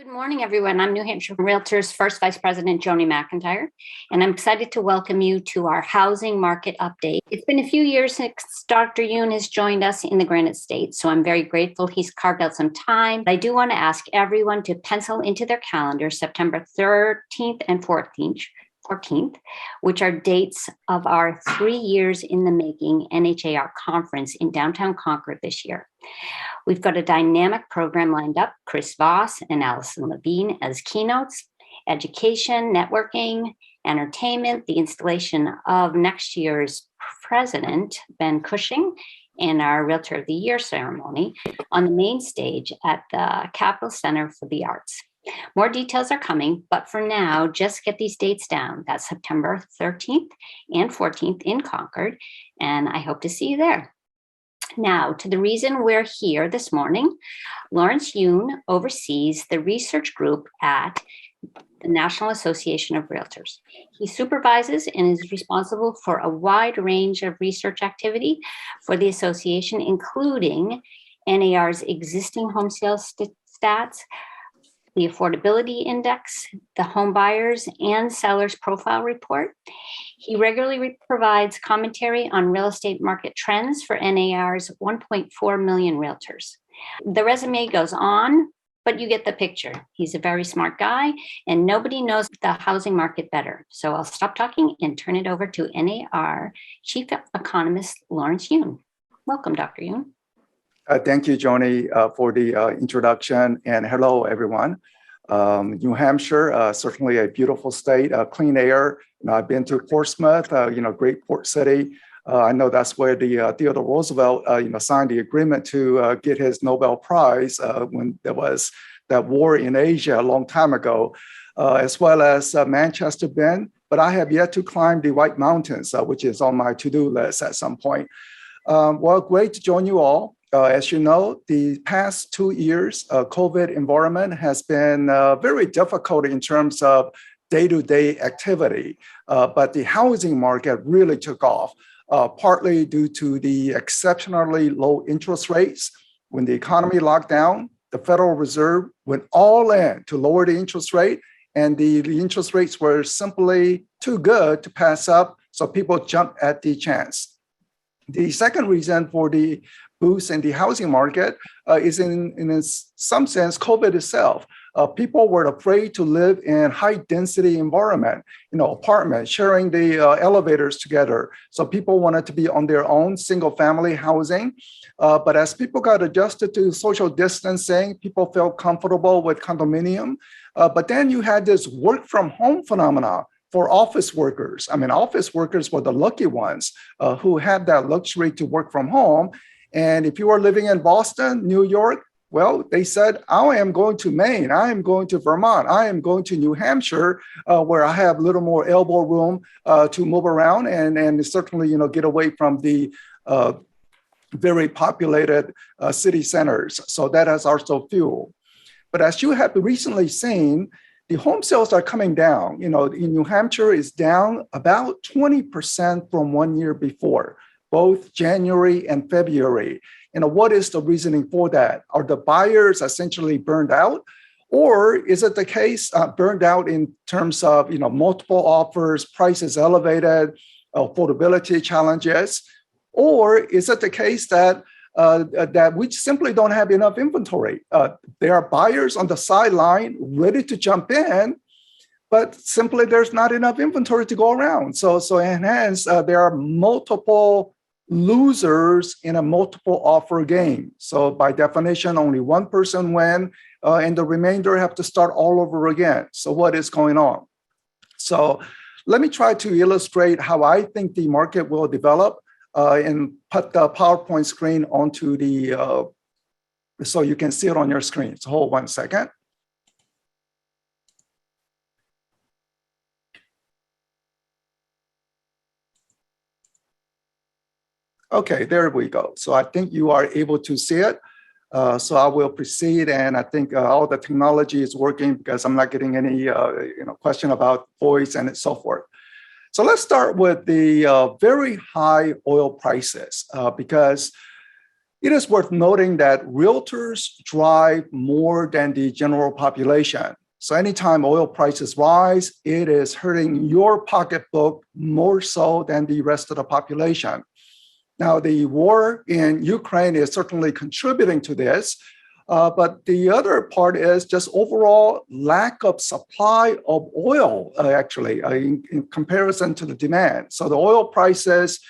Good morning, everyone. I'm New Hampshire Realtors First Vice President Joni McIntyre, and I'm excited to welcome you to our housing market update. It's been a few years since Dr. Yoon has joined us in the Granite State, so I'm very grateful he's carved out some time. I do want to ask everyone to pencil into their calendar September 13th and 14th, which are dates of our 3 years in the making NHAR conference in downtown Concord this year. We've got a dynamic program lined up, Chris Voss and Allison Levine as keynotes, education, networking, entertainment, the installation of next year's president, Ben Cushing, and our Realtor of the Year ceremony on the main stage at the Capitol Center for the Arts. More details are coming, but for now, just get these dates down. That's September 13th and 14th in Concord, and I hope to see you there. Now, to the reason we're here this morning, Lawrence Yoon oversees the research group at the National Association of Realtors. He supervises and is responsible for a wide range of research activity for the association, including NAR's existing home sales stats, the affordability index, the home buyers and sellers profile report. He regularly provides commentary on real estate market trends for NAR's 1.4 million realtors. The resume goes on, but you get the picture. He's a very smart guy, and nobody knows the housing market better. So I'll stop talking and turn it over to NAR Chief Economist Lawrence Yoon. Welcome, Dr. Yoon. Thank you, Joni, for the introduction, and hello, everyone. New Hampshire, certainly a beautiful state, clean air. I've been to Portsmouth, great port city. I know that's where the Theodore Roosevelt, signed the agreement to get his Nobel Prize when there was that war in Asia a long time ago, as well as Manchester Bend. But I have yet to climb the White Mountains, which is on my to-do list at some point. Well, great to join you all. As you know, the past 2 years, COVID environment has been very difficult in terms of day-to-day activity, but the housing market really took off, partly due to the exceptionally low interest rates. When the economy locked down, the Federal Reserve went all in to lower the interest rate, and the interest rates were simply too good to pass up, so people jumped at the chance. The second reason for the boost in the housing market is in some sense COVID itself. People were afraid to live in high density environment, apartments, sharing the elevators together. So people wanted to be on their own single family housing. But as people got adjusted to social distancing, people felt comfortable with condominium. But then you had this work from home phenomena for office workers. I mean, office workers were the lucky ones who had that luxury to work from home. And if you are living in Boston, New York, well, they said, I am going to Maine, I am going to Vermont, I am going to New Hampshire, where I have a little more elbow room to move around and certainly, get away from the very populated city centers. So that has also fueled. But as you have recently seen, the home sales are coming down. In New Hampshire is down about 20% from 1 year before, both January and February. What is the reasoning for that? Are the buyers essentially burned out? Or is it the case burned out in terms of multiple offers, prices elevated, affordability challenges? Or is it the case that we simply don't have enough inventory? There are buyers on the sideline ready to jump in, but simply there's not enough inventory to go around. So hence, there are multiple losers in a multiple offer game. So by definition, only one person win, and the remainder have to start all over again. So what is going on? So let me try to illustrate how I think the market will develop and put the PowerPoint screen onto the, so you can see it on your screen. So hold 1 second. Okay, there we go. So I think you are able to see it. So I will proceed, and I think all the technology is working because I'm not getting any question about voice and so forth. So let's start with the very high oil prices because It is worth noting that realtors drive more than the general population. So anytime oil prices rise, it is hurting your pocketbook more so than the rest of the population. Now, the war in Ukraine is certainly contributing to this, but the other part is just overall lack of supply of oil, in comparison to the demand. So the oil prices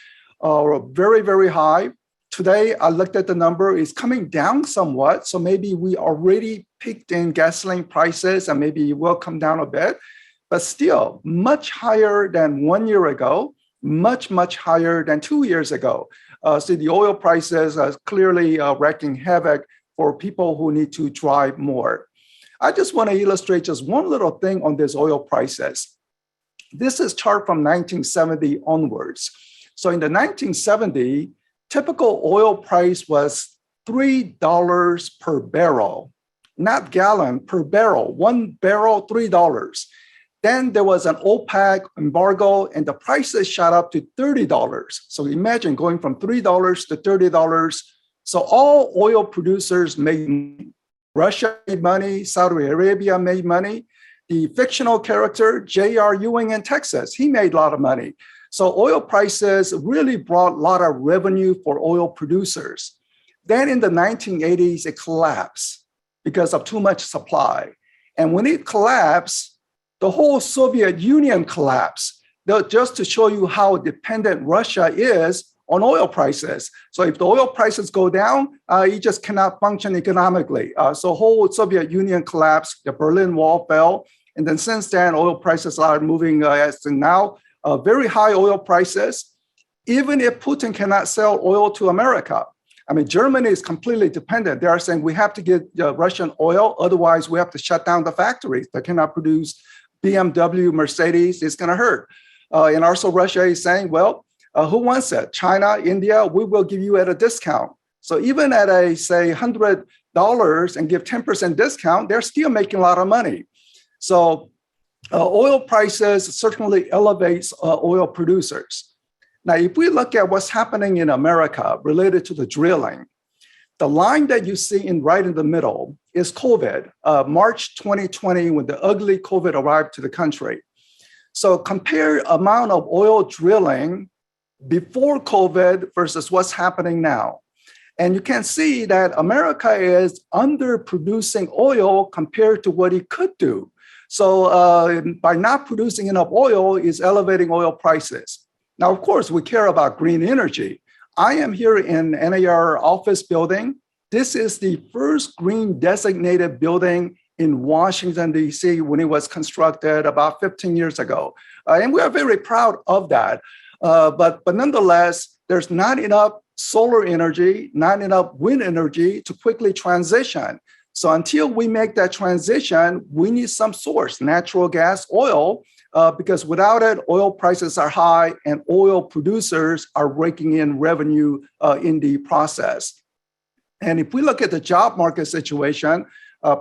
are very, very high. Today, I looked at the number, it's coming down somewhat. So maybe we already peaked in gasoline prices and maybe it will come down a bit, but still much higher than 1 year ago, much, much higher than 2 years ago. So the oil prices are clearly wreaking havoc for people who need to drive more. I just want to illustrate just one little thing on this oil prices. This is chart from 1970 onwards. So in the 1970, typical oil price was $3 per barrel, not gallon, per barrel, 1 barrel, $3. Then there was an OPEC embargo and the prices shot up to $30. So imagine going from $3 to $30. So all oil producers made money. Russia made money, Saudi Arabia made money. The fictional character, J.R. Ewing in Texas, he made a lot of money. So oil prices really brought a lot of revenue for oil producers. Then in the 1980s, it collapsed because of too much supply. And when it collapsed, the whole Soviet Union collapsed, just to show you how dependent Russia is on oil prices. So if the oil prices go down, you just cannot function economically. So whole Soviet Union collapsed, the Berlin Wall fell. And then since then, oil prices are moving as to now, very high oil prices, even if Putin cannot sell oil to America. I mean, Germany is completely dependent. They are saying we have to get Russian oil, otherwise we have to shut down the factories that cannot produce BMW, Mercedes. It's going to hurt. And also Russia is saying, well, who wants it? China, India, we will give you at a discount. So even at a, say, $100 and give 10% discount, they're still making a lot of money. So oil prices certainly elevates oil producers. Now, if we look at what's happening in America related to the drilling, the line that you see right in the middle is COVID, March 2020, when the ugly COVID arrived to the country. So compare amount of oil drilling before COVID versus what's happening now. And you can see that America is underproducing oil compared to what it could do. So by not producing enough oil is elevating oil prices. Now, of course, we care about green energy. I am here in NAR office building. This is the first green designated building in Washington, D.C. when it was constructed about 15 years ago. And we are very proud of that. But nonetheless, there's not enough solar energy, not enough wind energy to quickly transition. So until we make that transition, we need some source, natural gas, oil, because without it, oil prices are high and oil producers are raking in revenue in the process. And if we look at the job market situation,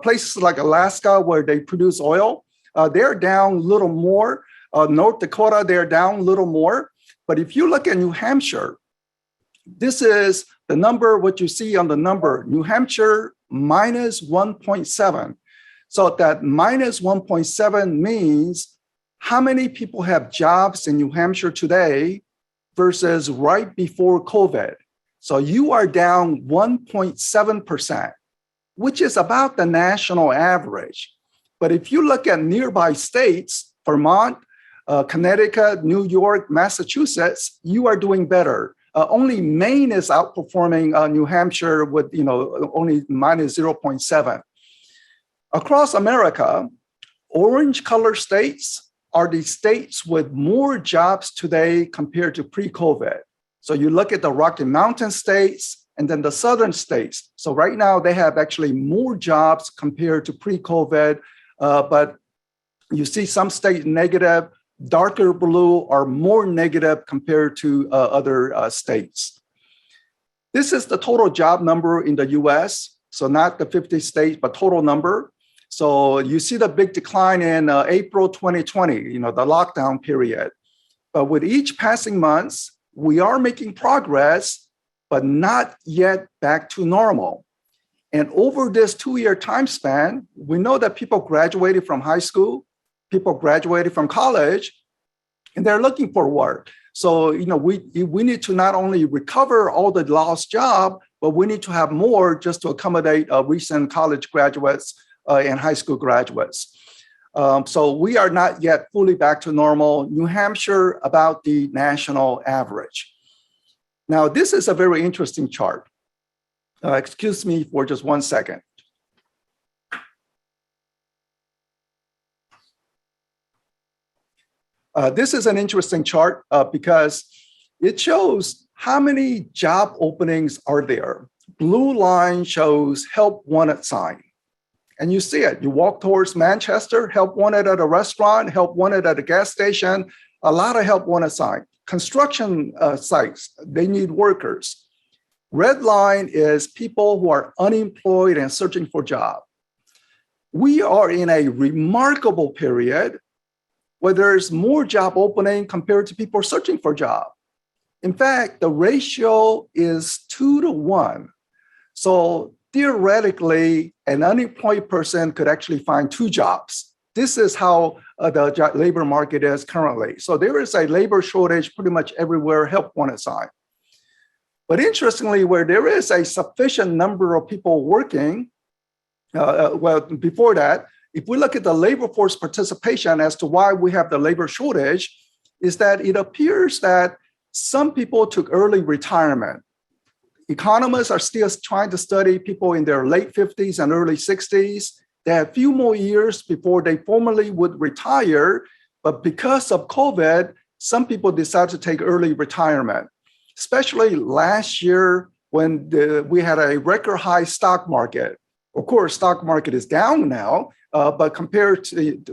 places like Alaska where they produce oil, they're down a little more. North Dakota, they're down a little more. But if you look at New Hampshire, this is the number, what you see on the number, New Hampshire minus 1.7. So that minus 1.7 means how many people have jobs in New Hampshire today versus right before COVID. So you are down 1.7%, which is about the national average. But if you look at nearby states, Vermont, Connecticut, New York, Massachusetts, you are doing better. Only Maine is outperforming New Hampshire with only minus 0.7. Across America, orange color states are the states with more jobs today compared to pre-COVID. So you look at the Rocky Mountain states and then the southern states. So right now they have actually more jobs compared to pre-COVID, but you see some states negative. Darker blue are more negative compared to other states. This is the total job number in the US. So not the 50 states, but total number. So you see the big decline in April 2020, the lockdown period. But with each passing months, we are making progress. but not yet back to normal. And over this 2-year time span, we know that people graduated from high school, people graduated from college, and they're looking for work. So, we need to not only recover all the lost job, but we need to have more just to accommodate recent college graduates and high school graduates. So we are not yet fully back to normal. New Hampshire about the national average. Now, this is a very interesting chart. Excuse me for just 1 second. This is an interesting chart because it shows how many job openings are there. Blue line shows help wanted sign. And you see it. You walk towards Manchester, help wanted at a restaurant, help wanted at a gas station, a lot of help wanted sign. Construction sites, they need workers. Red line is people who are unemployed and searching for jobs. We are in a remarkable period where there's more job opening compared to people searching for jobs. In fact, the ratio is 2 to 1. So theoretically, an unemployed person could actually find 2 jobs. This is how the labor market is currently. So there is a labor shortage pretty much everywhere, help wanted sign. But interestingly, where there is a sufficient number of people working, before that, if we look at the labor force participation as to why we have the labor shortage, is that it appears that some people took early retirement. Economists are still trying to study people in their late 50s and early 60s. They have a few more years before they formally would retire, but because of COVID, some people decided to take early retirement, especially last year when we had a record high stock market. Of course, stock market is down now, but compared to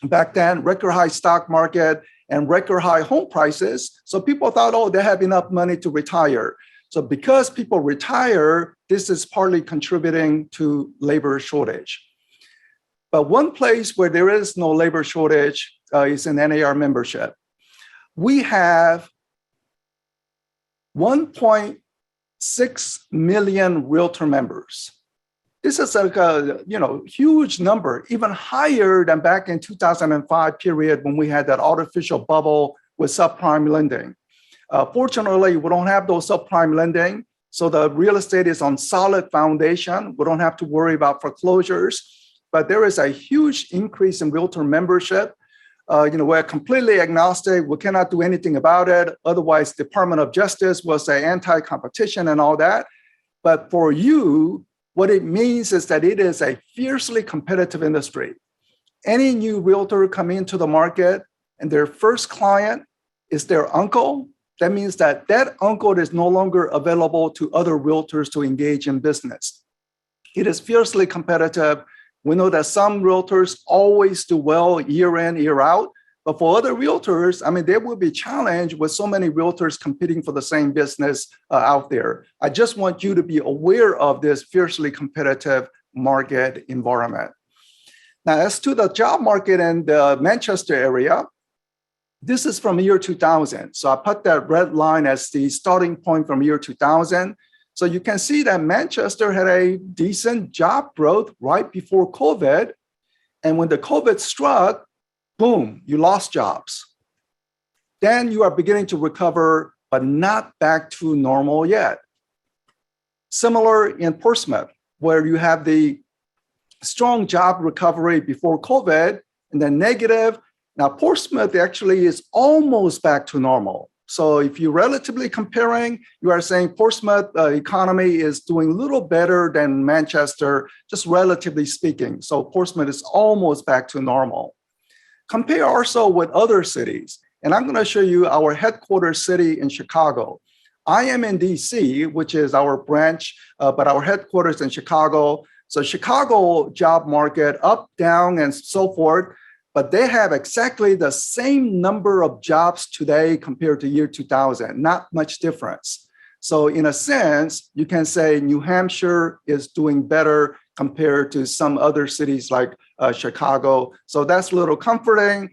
back then, record high stock market and record high home prices. So people thought, oh, they have enough money to retire. So because people retire, this is partly contributing to labor shortage. But one place where there is no labor shortage is in NAR membership. We have 1.6 million realtor members. This is like a huge number, even higher than back in 2005 period when we had that artificial bubble with subprime lending. Fortunately, we don't have those subprime lending, so the real estate is on solid foundation. We don't have to worry about foreclosures, but there is a huge increase in realtor membership. We're completely agnostic. We cannot do anything about it. Otherwise, Department of Justice will say anti-competition and all that. But for you, what it means is that it is a fiercely competitive industry. Any new realtor come into the market and their first client is their uncle, that means that that uncle is no longer available to other realtors to engage in business. It is fiercely competitive. We know that some realtors always do well year in, year out. But for other realtors, they will be challenged with so many realtors competing for the same business out there. I just want you to be aware of this fiercely competitive market environment. Now, as to the job market in the Manchester area, this is from year 2000. So I put that red line as the starting point from year 2000. So you can see that Manchester had a decent job growth right before COVID. And when the COVID struck, boom, you lost jobs. Then you are beginning to recover, but not back to normal yet. Similar in Portsmouth, where you have the strong job recovery before COVID and then negative. Now, Portsmouth actually is almost back to normal. So if you're relatively comparing, you are saying Portsmouth economy is doing a little better than Manchester, just relatively speaking. So Portsmouth is almost back to normal. Compare also with other cities. And I'm going to show you our headquarters city in Chicago. I am in DC, which is our branch, but our headquarters in Chicago. So Chicago job market up, down, and so forth. But they have exactly the same number of jobs today compared to year 2000, not much difference. So in a sense, you can say New Hampshire is doing better compared to some other cities like Chicago. So that's a little comforting.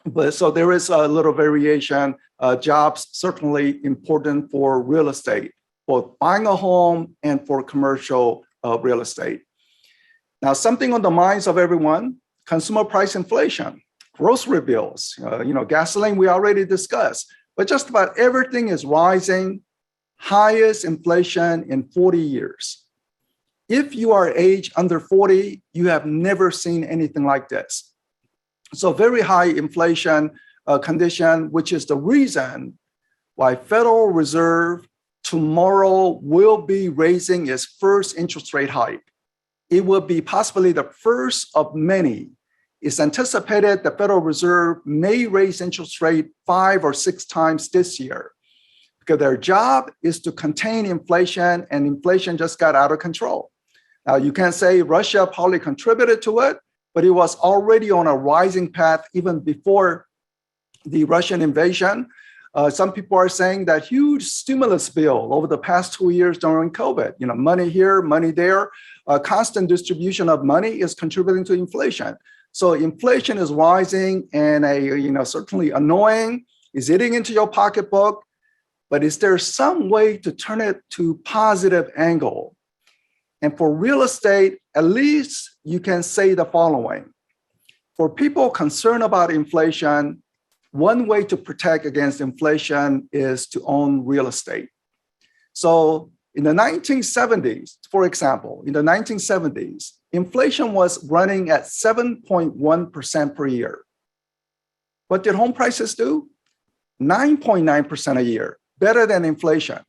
But so there is a little variation. Jobs certainly important for real estate, both buying a home and for commercial real estate. Now, something on the minds of everyone, consumer price inflation, grocery bills, gasoline we already discussed, but just about everything is rising, highest inflation in 40 years. If you are age under 40, you have never seen anything like this. So very high inflation condition, which is the reason why Federal Reserve tomorrow will be raising its first interest rate hike. It will be possibly the first of many. It's anticipated the Federal Reserve may raise interest rate 5 or 6 times this year because their job is to contain inflation, and inflation just got out of control. Now, you can say Russia probably contributed to it, but it was already on a rising path even before the Russian invasion. Some people are saying that huge stimulus bill over the past 2 years during COVID, money here, money there, constant distribution of money is contributing to inflation. So inflation is rising and certainly annoying, is eating into your pocketbook, but is there some way to turn it to positive angle? And for real estate, at least you can say the following. For people concerned about inflation, one way to protect against inflation is to own real estate. So in the 1970s, for example, inflation was running at 7.1% per year. What did home prices do? 9.9% a year, better than inflation.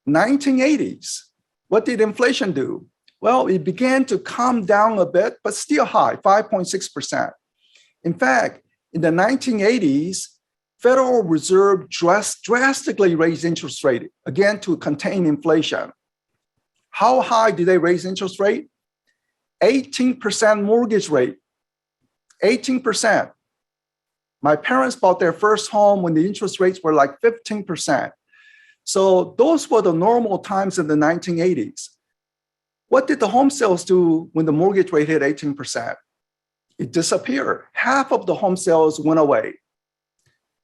1980s, what did inflation do? Well, it began to calm down a bit, but still high, 5.6%. In fact, in the 1980s, Federal Reserve drastically raised interest rate, again, to contain inflation. How high did they raise interest rate? 18% mortgage rate, 18%. My parents bought their first home when the interest rates were like 15%. So those were the normal times in the 1980s. What did the home sales do when the mortgage rate hit 18%? It disappeared. Half of the home sales went away.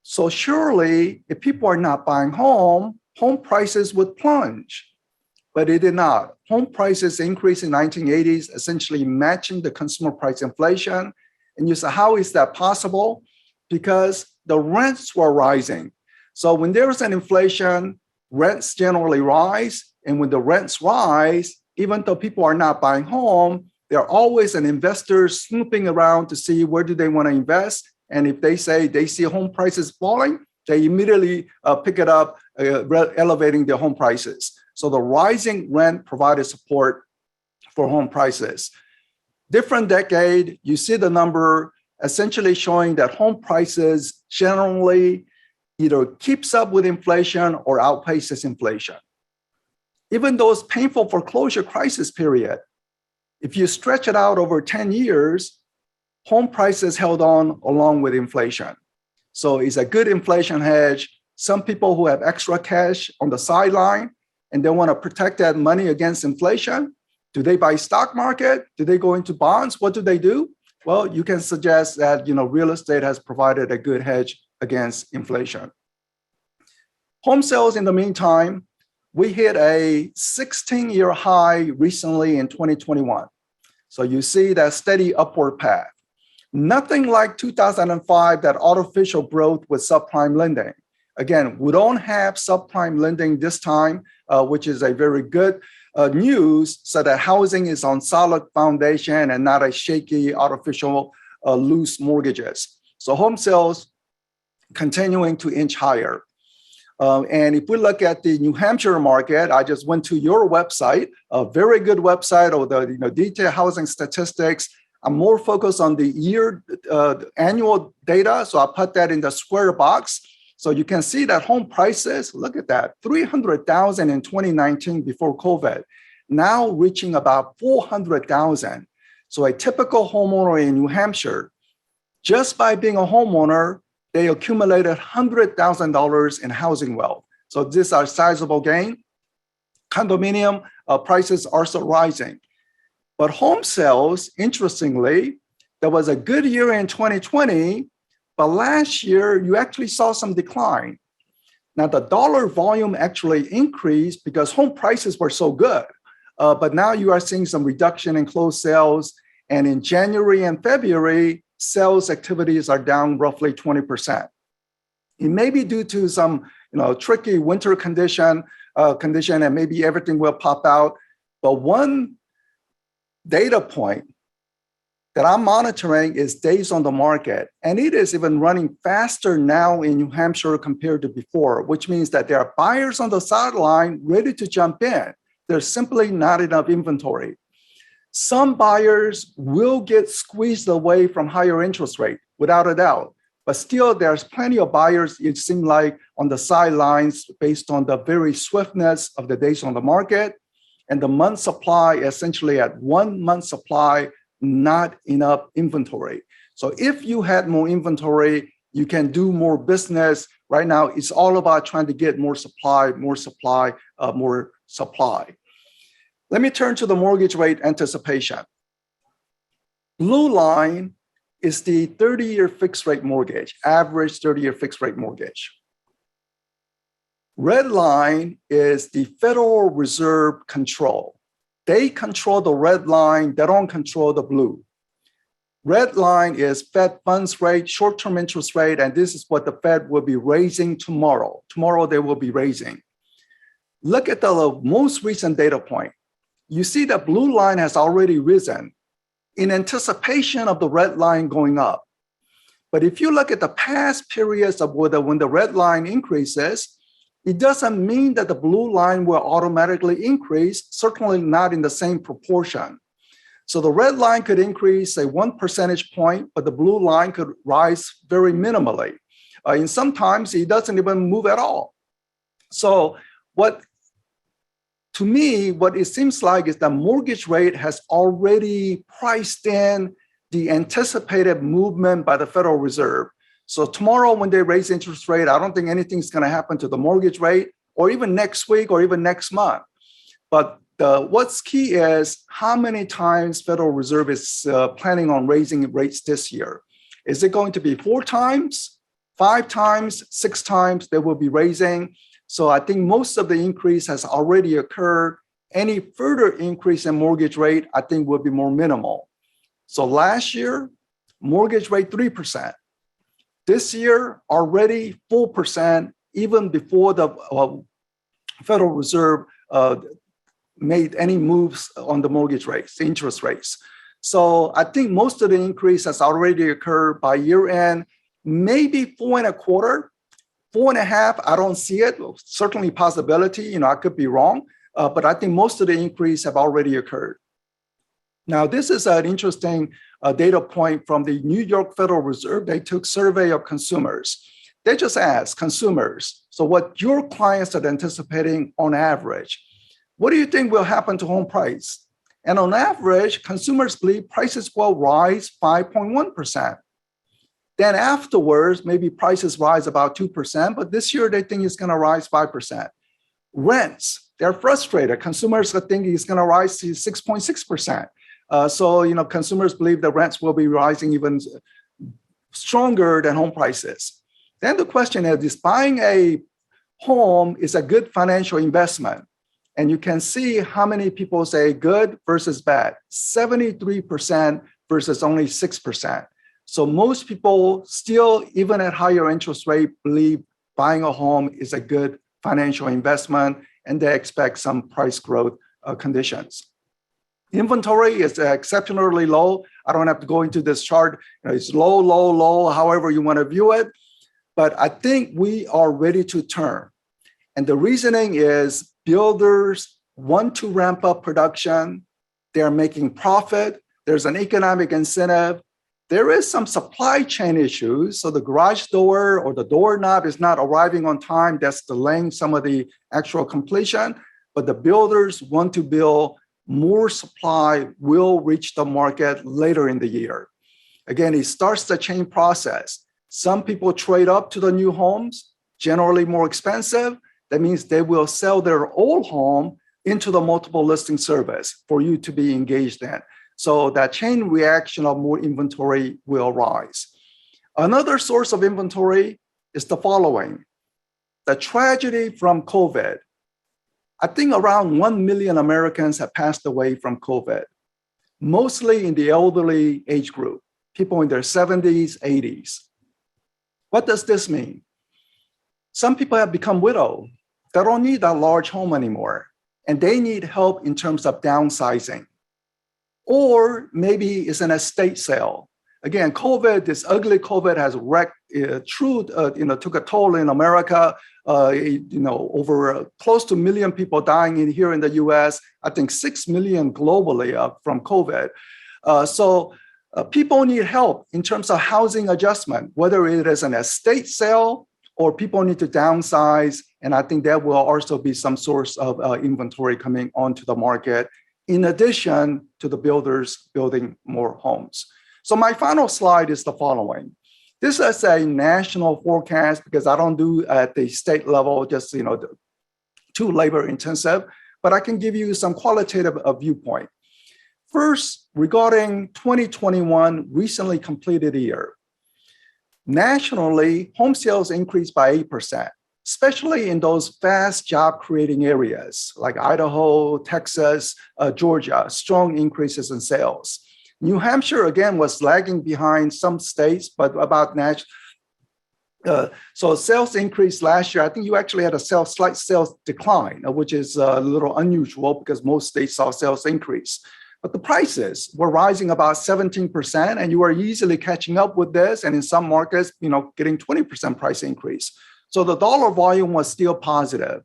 So surely, if people are not buying home prices would plunge. But it did not. Home prices increased in the 1980s, essentially matching the consumer price inflation. And you say, how is that possible? Because the rents were rising. So when there is an inflation, rents generally rise. And when the rents rise, even though people are not buying home, there are always an investor snooping around to see where do they want to invest. And if they say they see home prices falling, they immediately pick it up, elevating their home prices. So the rising rent provided support for home prices. Different decade, you see the number essentially showing that home prices generally either keeps up with inflation or outpaces inflation. Even those painful foreclosure crisis period, if you stretch it out over 10 years, home prices held on along with inflation. So it's a good inflation hedge. Some people who have extra cash on the sideline and they want to protect that money against inflation, do they buy stock market? Do they go into bonds? What do they do? Well, you can suggest that real estate has provided a good hedge against inflation. Home sales, in the meantime, we hit a 16-year high recently in 2021. So you see that steady upward path. Nothing like 2005, that artificial growth with subprime lending. Again, we don't have subprime lending this time, which is a very good news, so that housing is on solid foundation and not a shaky, artificial, loose mortgages. So home sales continuing to inch higher. And if we look at the New Hampshire market, I just went to your website, a very good website of the detailed housing statistics. I'm more focused on the annual data, so I put that in the square box. So you can see that home prices, look at that, 300,000 in 2019 before COVID, now reaching about 400,000. So a typical homeowner in New Hampshire, just by being a homeowner, they accumulated $100,000 in housing wealth. So these are sizable gain. Condominium prices are also rising. But home sales, interestingly, there was a good year in 2020, But last year, you actually saw some decline. Now, the dollar volume actually increased because home prices were so good. But now you are seeing some reduction in closed sales. And in January and February, sales activities are down roughly 20%. It may be due to some tricky winter condition, and maybe everything will pop out. But one data point that I'm monitoring is days on the market. And it is even running faster now in New Hampshire compared to before, which means that there are buyers on the sideline ready to jump in. There's simply not enough inventory. Some buyers will get squeezed away from higher interest rate, without a doubt. But still, there's plenty of buyers, it seems like, on the sidelines based on the very swiftness of the days on the market and the month supply, essentially at 1 month supply, not enough inventory. So if you had more inventory, you can do more business. Right now, it's all about trying to get more supply, more supply, more supply. Let me turn to the mortgage rate anticipation. Blue line is the 30-year fixed rate mortgage, average 30-year fixed rate mortgage. Red line is the Federal Reserve control. They control the red line, they don't control the blue. Red line is Fed funds rate, short-term interest rate, and this is what the Fed will be raising tomorrow. Tomorrow they will be raising. Look at the most recent data point. You see the blue line has already risen in anticipation of the red line going up. But if you look at the past periods of when the red line increases, it doesn't mean that the blue line will automatically increase, certainly not in the same proportion. So the red line could increase, say, 1 percentage point, but the blue line could rise very minimally. And sometimes it doesn't even move at all. So to me, what it seems like is the mortgage rate has already priced in the anticipated movement by the Federal Reserve. So tomorrow when they raise interest rate, I don't think anything's going to happen to the mortgage rate, or even next week or even next month. But what's key is how many times Federal Reserve is planning on raising rates this year. Is it going to be 4 times, 5 times, 6 times they will be raising? So I think most of the increase has already occurred. Any further increase in mortgage rate, I think, will be more minimal. So last year, mortgage rate 3%. This year, already 4%, even before the Federal Reserve made any moves on the mortgage rates, interest rates. So I think most of the increase has already occurred by year end, maybe 4.25%. 4.5%, I don't see it. Certainly possibility, I could be wrong, but I think most of the increase have already occurred. Now, this is an interesting data point from the New York Federal Reserve. They took survey of consumers. They just asked consumers, so what your clients are anticipating on average, what do you think will happen to home price? And on average, consumers believe prices will rise 5.1%. Then afterwards, maybe prices rise about 2%, but this year they think it's going to rise 5%. Rents, they're frustrated. Consumers think it's going to rise to 6.6%. So, consumers believe the rents will be rising even stronger than home prices. Then the question is buying a home is a good financial investment? And you can see how many people say good versus bad, 73% versus only 6%. So most people still, even at higher interest rate, believe buying a home is a good financial investment, and they expect some price growth conditions. Inventory is exceptionally low. I don't have to go into this chart. It's low, low, low, however you want to view it. But I think we are ready to turn. And the reasoning is builders want to ramp up production. They're making profit. There's an economic incentive. There is some supply chain issues. So the garage door or the doorknob is not arriving on time. That's delaying some of the actual completion. But the builders want to build more supply will reach the market later in the year. Again, it starts the chain process. Some people trade up to the new homes, generally more expensive. That means they will sell their old home into the multiple listing service for you to be engaged in. So that chain reaction of more inventory will rise. Another source of inventory is the following. The tragedy from COVID. I think around 1 million Americans have passed away from COVID, mostly in the elderly age group, people in their 70s, 80s. What does this mean? Some people have become widowed. They don't need that large home anymore, and they need help in terms of downsizing. Or maybe it's an estate sale. Again, COVID, this ugly COVID has wrecked, took a toll in America. Over close to 1 million people dying here in the US, I think 6 million globally from COVID. So people need help in terms of housing adjustment, whether it is an estate sale or people need to downsize. And I think there will also be some source of inventory coming onto the market, in addition to the builders building more homes. So my final slide is the following. This is a national forecast because I don't do at the state level, just too labor intensive, but I can give you some qualitative viewpoint. First, regarding 2021 recently completed year, nationally, home sales increased by 8%, especially in those fast job creating areas like Idaho, Texas, Georgia, strong increases in sales. New Hampshire, again, was lagging behind some states, but about so sales increased last year. I think you actually had a slight sales decline, which is a little unusual because most states saw sales increase. But the prices were rising about 17%, and you are easily catching up with this. And in some markets, getting 20% price increase. So the dollar volume was still positive.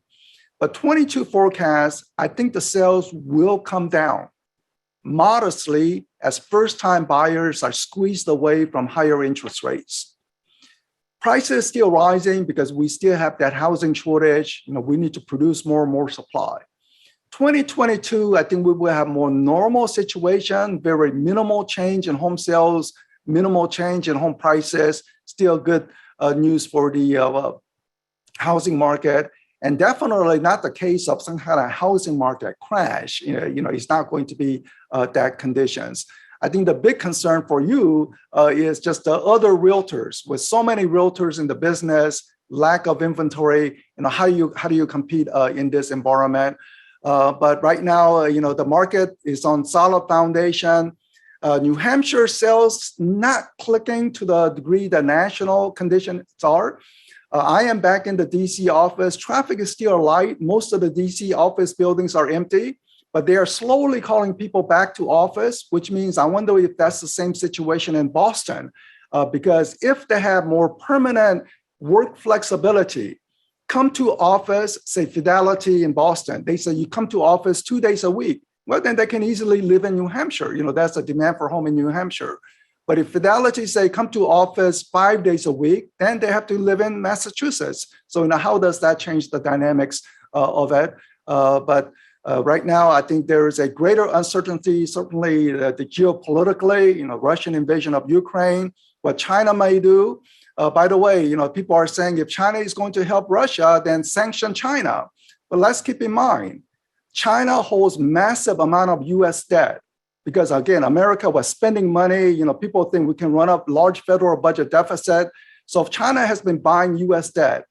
But 22 forecast, I think the sales will come down modestly as first-time buyers are squeezed away from higher interest rates. Prices still rising because we still have that housing shortage. We need to produce more and more supply. 2022, I think we will have more normal situation, very minimal change in home sales, minimal change in home prices, still good news for the housing market. And definitely not the case of some kind of housing market crash. It's not going to be that conditions. I think the big concern for you is just the other realtors. With so many realtors in the business, lack of inventory, how do you compete in this environment? But right now, the market is on solid foundation. New Hampshire sales not clicking to the degree the national conditions are. I am back in the DC office. Traffic is still light. Most of the DC office buildings are empty, but they are slowly calling people back to office, which means I wonder if that's the same situation in Boston, because if they have more permanent work flexibility, come to office, say Fidelity in Boston, they say you come to office 2 days a week. Well, then they can easily live in New Hampshire. That's a demand for home in New Hampshire. But if Fidelity say come to office 5 days a week, then they have to live in Massachusetts. So how does that change the dynamics of it? But right now, I think there is a greater uncertainty, certainly the geopolitically, Russian invasion of Ukraine, what China may do. By the way, people are saying if China is going to help Russia, then sanction China. But let's keep in mind, China holds massive amount of US debt. Because again, America was spending money, people think we can run up large federal budget deficit. So if China has been buying US debt,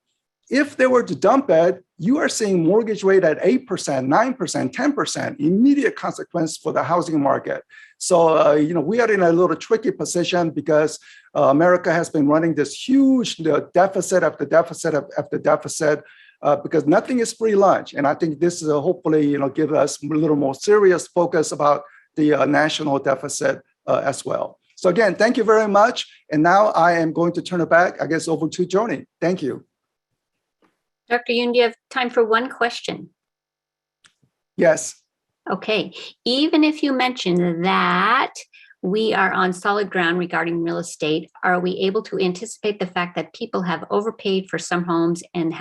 if they were to dump it, you are seeing mortgage rate at 8%, 9%, 10%, immediate consequence for the housing market. So, we are in a little tricky position because America has been running this huge deficit after deficit after deficit because nothing is free lunch. And I think this is hopefully, give us a little more serious focus about the national deficit as well. So again, thank you very much. And now I am going to turn it back, I guess, over to Joni. Thank you. Dr. Yoon, do you have time for one question? Yes. Okay. Even if you mentioned that we are on solid ground regarding real estate, are we able to anticipate the fact that people have overpaid for some homes and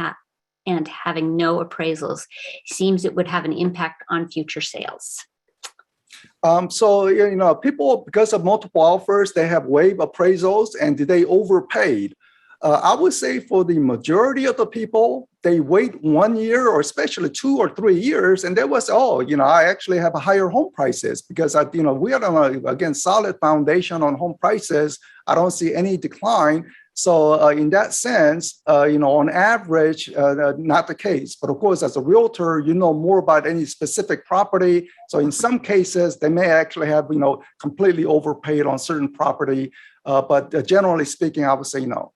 having no appraisals? Seems it would have an impact on future sales. So, people, because of multiple offers, they have waived appraisals and they overpaid. I would say for the majority of the people, they wait 1 year or especially 2 or 3 years, and that was, I actually have a higher home prices because we are on again solid foundation on home prices. I don't see any decline. So in that sense, on average, not the case. But of course, as a realtor, you know more about any specific property. So in some cases, they may actually have completely overpaid on certain property. But generally speaking, I would say no.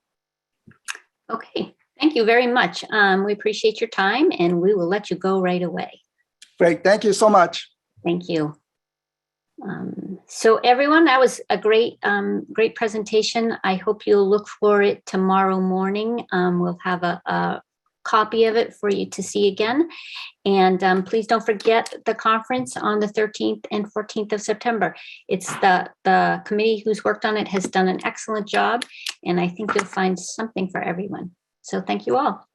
Okay, thank you very much. We appreciate your time, and we will let you go right away. Great, thank you so much. Thank you. So everyone, that was a great presentation. I hope you'll look for it tomorrow morning. We'll have a copy of it for you to see again. And please don't forget the conference on the 13th and 14th of September. It's the committee who's worked on it has done an excellent job, and I think you'll find something for everyone. So thank you all.